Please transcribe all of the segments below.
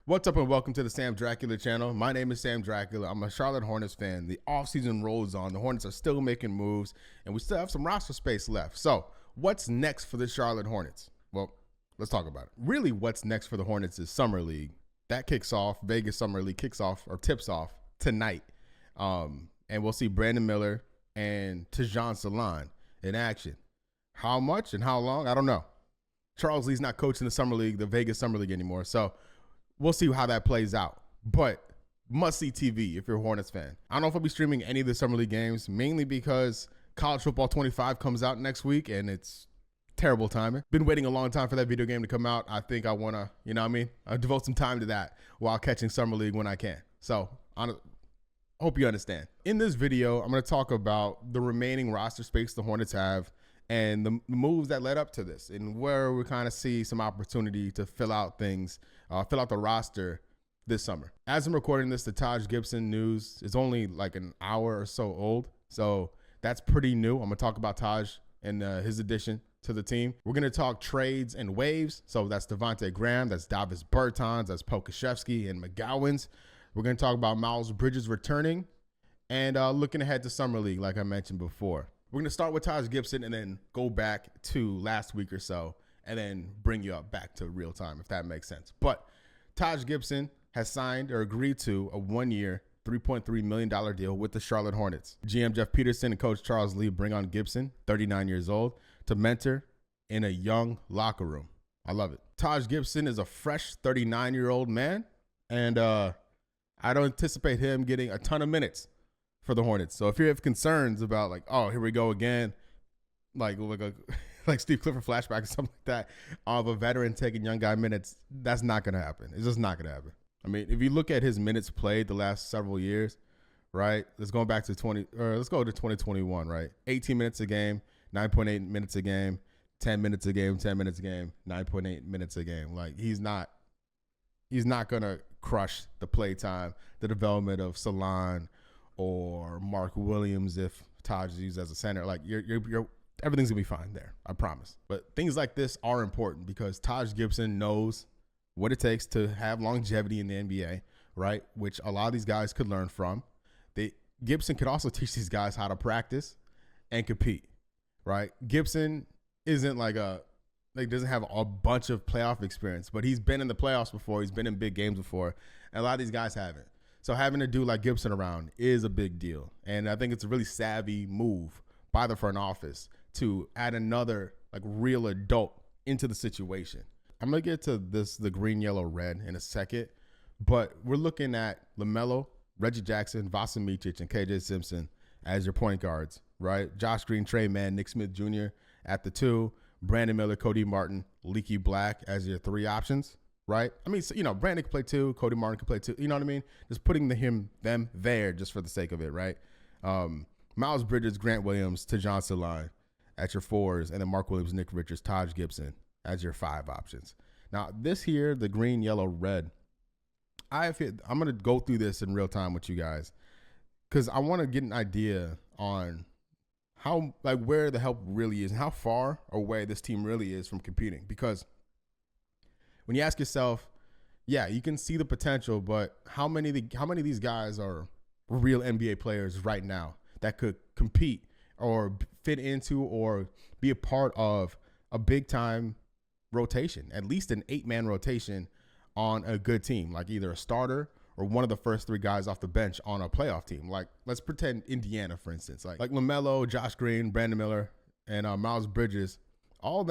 What's up and welcome to the Sam Dracula channel. My name is Sam Dracula. I'm a Charlotte Hornets fan. The offseason rolls on. The Hornets are still making moves and we still have some roster space left. So what's next for the Charlotte Hornets? Well, let's talk about it. Really what's next for the Hornets is Summer League. That kicks off, Vegas Summer League kicks off or tips off tonight. And we'll see Brandon Miller and Taj Gibson in action. How much and how long? I don't know. Charles Lee's not coaching the Summer League, the Vegas Summer League anymore. So we'll see how that plays out. But must-see TV if you're a Hornets fan. I don't know if I'll be streaming any of the Summer League games, mainly because College Football 25 comes out next week, and it's terrible timing. Been waiting a long time for that video game to come out. I think I want to, I'll devote some time to that while catching Summer League when I can. So I hope you understand. In this video, I'm going to talk about the remaining roster space the Hornets have and the moves that led up to this and where we kind of see some opportunity to fill out things, fill out the roster this summer. As I'm recording this, the Taj Gibson news is only like an hour or so old. So that's pretty new. I'm gonna talk about Taj and his addition to the team. We're gonna talk trades and waves. So that's Devontae Graham, that's Davis Bertans, that's Pokashevsky and McGowan's. We're gonna talk about Miles Bridges returning and looking ahead to Summer League, like I mentioned before. We're going to start with Taj Gibson and then go back to last week or so and then bring you up back to real time, if that makes sense. But Taj Gibson has signed or agreed to a one-year, $3.3 million deal with the Charlotte Hornets. GM Jeff Peterson and Coach Charles Lee bring on Gibson, 39 years old, to mentor in a young locker room. I love it. Taj Gibson is a fresh 39-year-old man, and I don't anticipate him getting a ton of minutes for the Hornets. So if you have concerns about like, oh, here we go again, like Steve Clifford flashback or something like that of a veteran taking young guy minutes, that's not going to happen. It's just not going to happen. I mean, if you look at his minutes played the last several years, right? Let's go back to 2021, right? 18 minutes a game, 9.8 minutes a game, 10 minutes a game, 10 minutes a game, 9.8 minutes a game. Like he's not going to crush the play time, the development of Salon or Mark Williams if Taj is used as a center. Like everything's gonna be fine there, I promise. But things like this are important because Taj Gibson knows what it takes to have longevity in the NBA, right? Which a lot of these guys could learn from. Gibson could also teach these guys how to practice and compete, right? Gibson isn't doesn't have a bunch of playoff experience, but he's been in the playoffs before. He's been in big games before, and a lot of these guys haven't. So having a dude like Gibson around is a big deal. And I think it's a really savvy move by the front office to add another like real adult into the situation. I'm going to get to the green, yellow, red in a second, but we're looking at LaMelo, Reggie Jackson, Vasa Micic, and KJ Simpson as your point guards, right? Josh Green, Trey Mann, Nick Smith Jr. at the 2, Brandon Miller, Cody Martin, Leaky Black as your 3 options. Right? I mean, so, Brandon can play 2, Cody Martin can play 2. You know what I mean? Just putting them there just for the sake of it, right? Miles Bridges, Grant Williams, Taj Gibson at your 4s, and then Mark Williams, Nick Richards, Taj Gibson as your 5 options. Now, this here, the green, yellow, red, I'm going to go through this in real time with you guys because I want to get an idea on how, where the help really is and how far away this team really is from competing. Because when you ask yourself, yeah, you can see the potential, but how many of these guys are real NBA players right now that could compete or fit into or be a part of a big time rotation, at least an 8-man rotation on a good team, like either a starter or one of the first 3 guys off the bench on a playoff team. Like let's pretend Indiana, for instance, like LaMelo, Josh Green, Brandon Miller, and Miles Bridges, all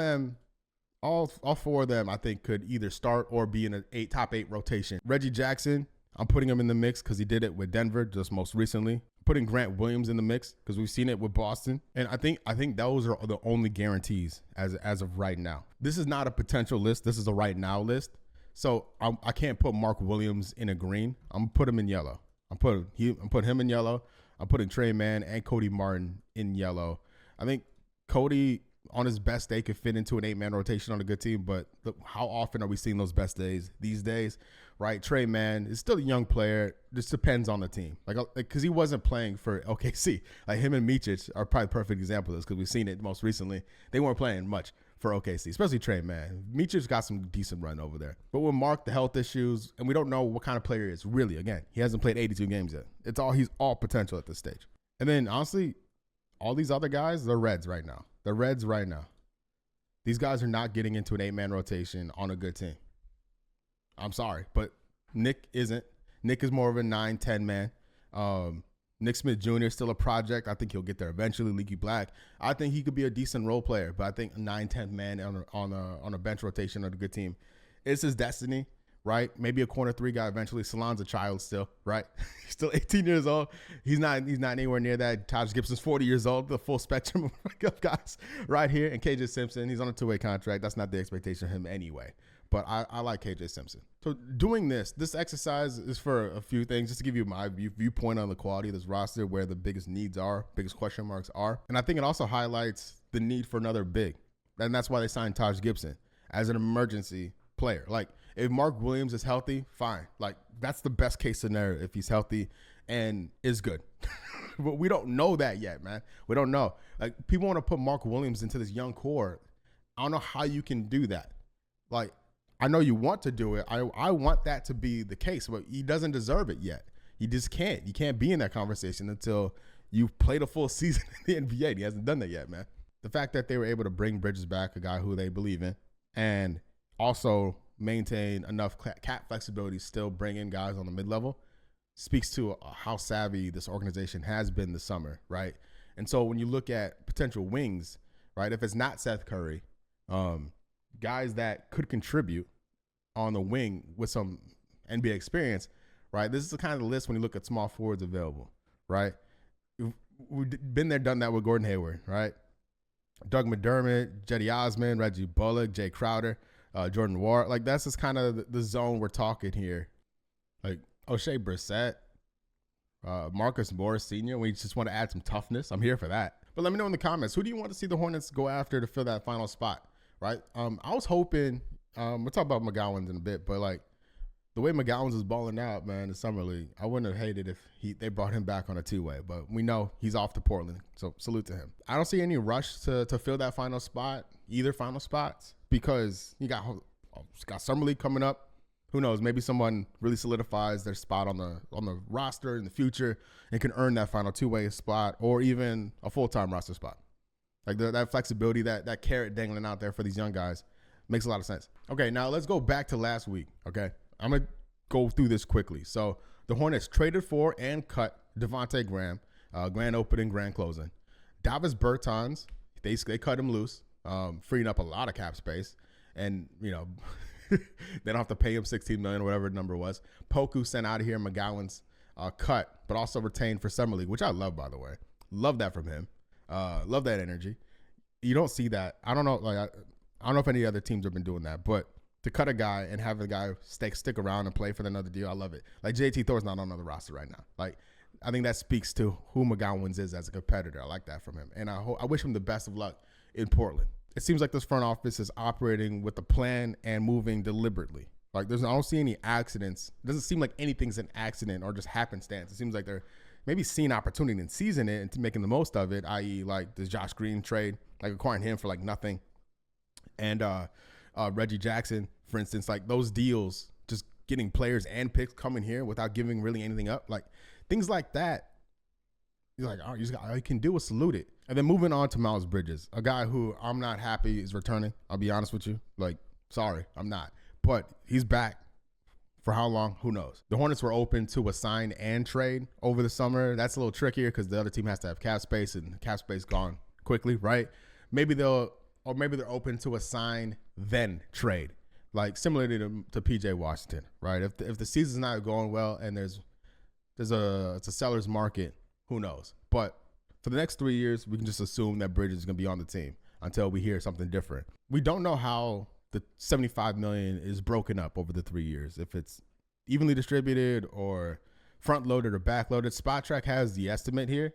4 of them, I think, could either start or be in a top 8 rotation. Reggie Jackson, I'm putting him in the mix because he did it with Denver just most recently. Putting Grant Williams in the mix because we've seen it with Boston. And I think those are the only guarantees as of right now. This is not a potential list. This is a right now list. So I can't put Mark Williams in a green. I'm going to put him in yellow. I'm putting him in yellow. I'm putting Trey Mann and Cody Martin in yellow. I think Cody, on his best day, could fit into an 8-man rotation on a good team, but how often are we seeing those best days these days, right? Trey Mann is still a young player. Just depends on the team. Because he wasn't playing for OKC. Like him and Micic are probably a perfect example of this because we've seen it most recently. They weren't playing much for OKC, especially Trey, man. Mitchell's got some decent run over there. But with Mark, the health issues, and we don't know what kind of player he is, really. Again, he hasn't played 82 games yet. He's all potential at this stage. And then, honestly, all these other guys, they're Reds right now. These guys are not getting into an 8-man rotation on a good team. I'm sorry, but Nick isn't. Nick is more of a 9-10 man. Nick Smith Jr. is still a project. I think he'll get there eventually. Leaky Black. I think he could be a decent role player, but I think a 9-10 man on a bench rotation of a good team is his destiny, right? Maybe a corner 3 guy eventually. Salon's a child still, right? He's still 18 years old. He's not anywhere near that. Taj Gibson's 40 years old. The full spectrum of guys right here. And KJ Simpson, he's on a 2-way contract. That's not the expectation of him anyway. But I like KJ Simpson. So doing this exercise is for a few things, just to give you my viewpoint on the quality of this roster, where the biggest needs are, biggest question marks are. And I think it also highlights the need for another big. And that's why they signed Taj Gibson as an emergency player. Like, if Mark Williams is healthy, fine. Like, that's the best case scenario if he's healthy and is good. But we don't know that yet, man. We don't know. Like, people want to put Mark Williams into this young core. I don't know how you can do that. Like, I know you want to do it. I want that to be the case, but he doesn't deserve it yet. He just can't. You can't be in that conversation until you've played a full season in the NBA. He hasn't done that yet, man. The fact that they were able to bring Bridges back, a guy who they believe in, and also maintain enough cap flexibility, still bring in guys on the mid-level, speaks to how savvy this organization has been this summer, right? And so when you look at potential wings, right, if it's not Seth Curry, guys that could contribute on the wing with some NBA experience, right? This is the kind of list when you look at small forwards available, right? We've been there, done that with Gordon Hayward, right? Doug McDermott, Jetty Osman, Reggie Bullock, Jay Crowder, Jordan Ward. Like, that's just kind of the zone we're talking here. Like, O'Shea Brissett, Marcus Morris Sr., we just want to add some toughness. I'm here for that. But let me know in the comments, who do you want to see the Hornets go after to fill that final spot? Right. I was hoping, we'll talk about McGowan's in a bit, but like the way McGowan's is balling out, man, in the summer league, I wouldn't have hated if they brought him back on a 2-way, but we know he's off to Portland. So salute to him. I don't see any rush to fill that final spot, either final spots, because you got summer league coming up. Who knows? Maybe someone really solidifies their spot on the roster in the future and can earn that final 2-way spot or even a full-time roster spot. Like that flexibility, that carrot dangling out there for these young guys makes a lot of sense. Okay, now let's go back to last week, okay? I'm going to go through this quickly. So the Hornets traded for and cut Devontae Graham, grand opening, grand closing. Davis Bertans, they cut him loose, freeing up a lot of cap space. And, you know, they don't have to pay him $16 million or whatever the number was. Poku sent out of here, McGowan's cut, but also retained for Summer League, which I love, by the way. Love that from him. Love that energy. You don't see that. I don't know. Like, I don't know if any other teams have been doing that, but to cut a guy and have a guy stick around and play for another deal, I love it. Like, JT Thor's not on the roster right now. Like, I think that speaks to who McGowan's is as a competitor. I like that from him, and I wish him the best of luck in Portland. It seems like this front office is operating with a plan and moving deliberately. Like, I don't see any accidents. It doesn't seem like anything's an accident or just happenstance. It seems like they're maybe seeing opportunity and seizing it and making the most of it, i.e. like this Josh Green trade, like acquiring him for like nothing. And Reggie Jackson, for instance, like those deals, just getting players and picks coming here without giving really anything up. Like things like that, you're like, all right, all you can do is salute it. And then moving on to Miles Bridges, a guy who I'm not happy is returning. I'll be honest with you. Like, sorry, I'm not. But he's back. For how long? Who knows? The Hornets were open to a sign and trade over the summer. That's a little trickier because the other team has to have cap space, and cap space gone quickly, right? Maybe they're open to a sign then trade, like similarly to PJ Washington, right? If the season's not going well and it's a seller's market, who knows? But for the next 3 years, we can just assume that Bridges is going to be on the team until we hear something different. We don't know how the $75 million is broken up over the 3 years, if it's evenly distributed or front loaded or back loaded. Spot Track has the estimate here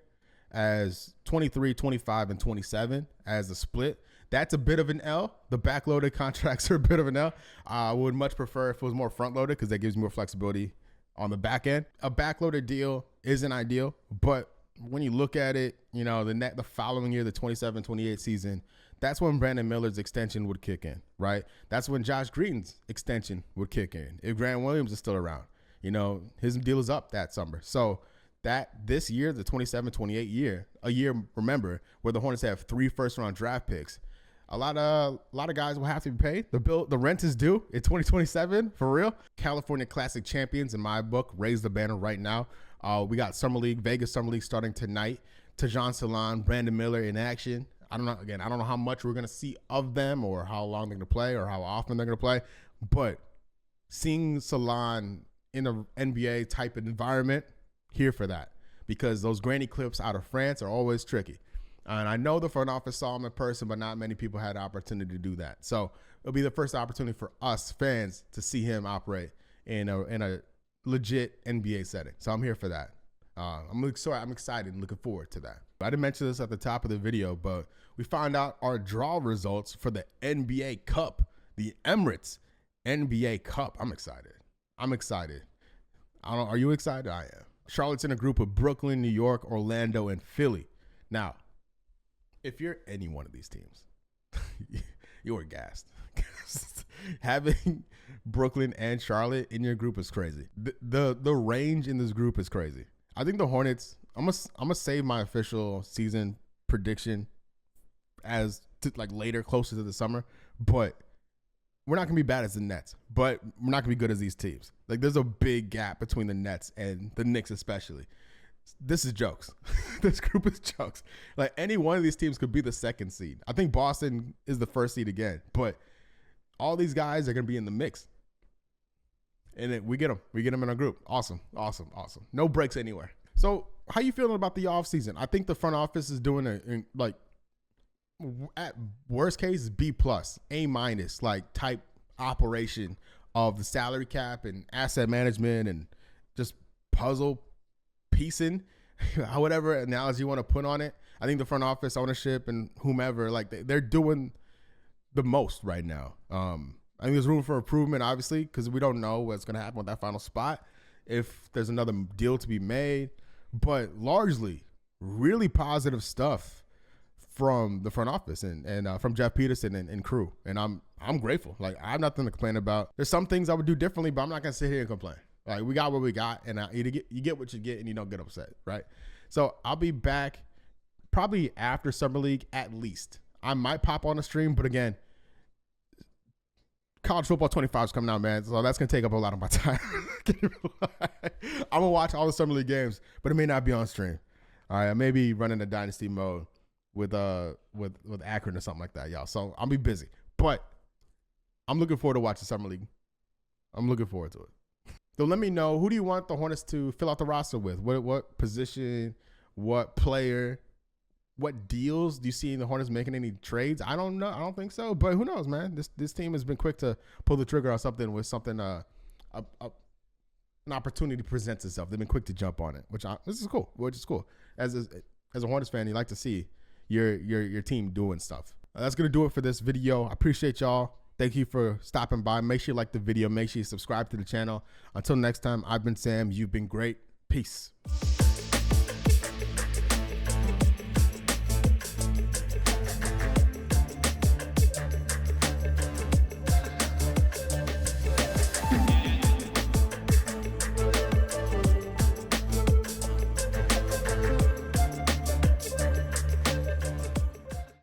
as 23, 25, and 27 as a split. That's a bit of an L. The backloaded contracts are a bit of an L. I would much prefer if it was more front loaded because that gives more flexibility on the back end. A backloaded deal isn't ideal, but when you look at it, you know, the following year, the 27-28 season, that's when Brandon Miller's extension would kick in, right? That's when Josh Green's extension would kick in. If Grant Williams is still around, you know, his deal is up that summer. So that this year, the 27-28 year, a year, remember, where the Hornets have 3 first-round draft picks, a lot of guys will have to be paid. The rent is due in 2027, for real. California Classic champions, in my book, raise the banner right now. We got Summer League, Vegas Summer League starting tonight. Tajon Salon, Brandon Miller in action. I don't know how much we're going to see of them or how long they're going to play or how often they're going to play. But seeing Salon in an NBA type of environment, here for that. Because those granny clips out of France are always tricky. And I know the front office saw him in person, but not many people had the opportunity to do that. So it'll be the first opportunity for us fans to see him operate in a legit NBA setting. So I'm here for that. I'm excited and looking forward to that. I didn't mention this at the top of the video, but we found out our draw results for the NBA Cup, the Emirates NBA Cup. I'm excited. Are you excited? I am. Charlotte's in a group of Brooklyn, New York, Orlando, and Philly. Now, if you're any one of these teams, you are gassed. Having Brooklyn and Charlotte in your group is crazy. The range in this group is crazy. I think the Hornets, I'm gonna save my official season prediction as to like later, closer to the summer, but we're not gonna be bad as the Nets, but we're not gonna be good as these teams. Like there's a big gap between the Nets and the Knicks especially. This is jokes. This group is jokes. Like any one of these teams could be the 2nd seed. I think Boston is the 1st seed again, but all these guys are going to be in the mix. And we get them. We get them in our group. Awesome. No breaks anywhere. So how you feeling about the offseason? I think the front office is doing at worst case, B+, A-, like type operation of the salary cap and asset management and just puzzle piecing, whatever analogy you want to put on it. I think the front office, ownership, and whomever, like they're doing the most right now. I think there's room for improvement, obviously, because we don't know what's going to happen with that final spot, if there's another deal to be made. But largely, really positive stuff from the front office and from Jeff Peterson and crew. And I'm grateful. Like I have nothing to complain about. There's some things I would do differently, but I'm not going to sit here and complain. Like we got what we got, and you get what you get, and you don't get upset, right? So I'll be back probably after Summer League at least. I might pop on a stream, but again, college football 25 is coming out, man. So that's gonna take up a lot of my time. I'm gonna watch all the Summer League games, but it may not be on stream. All right, I may be running a dynasty mode with Akron or something like that, y'all. So I'll be busy, but I'm looking forward to watching Summer League. I'm looking forward to it. So let me know, who do you want the Hornets to fill out the roster with? What position, what player, what deals do you see in the Hornets making any trades? I don't know. I don't think so, but who knows, man? This team has been quick to pull the trigger on something with something an opportunity presents itself. They've been quick to jump on it, which is cool. As a Hornets fan, you like to see your team doing stuff. That's gonna do it for this video. I appreciate y'all. Thank you for stopping by. Make sure you like the video. Make sure you subscribe to the channel. Until next time, I've been Sam. You've been great. Peace.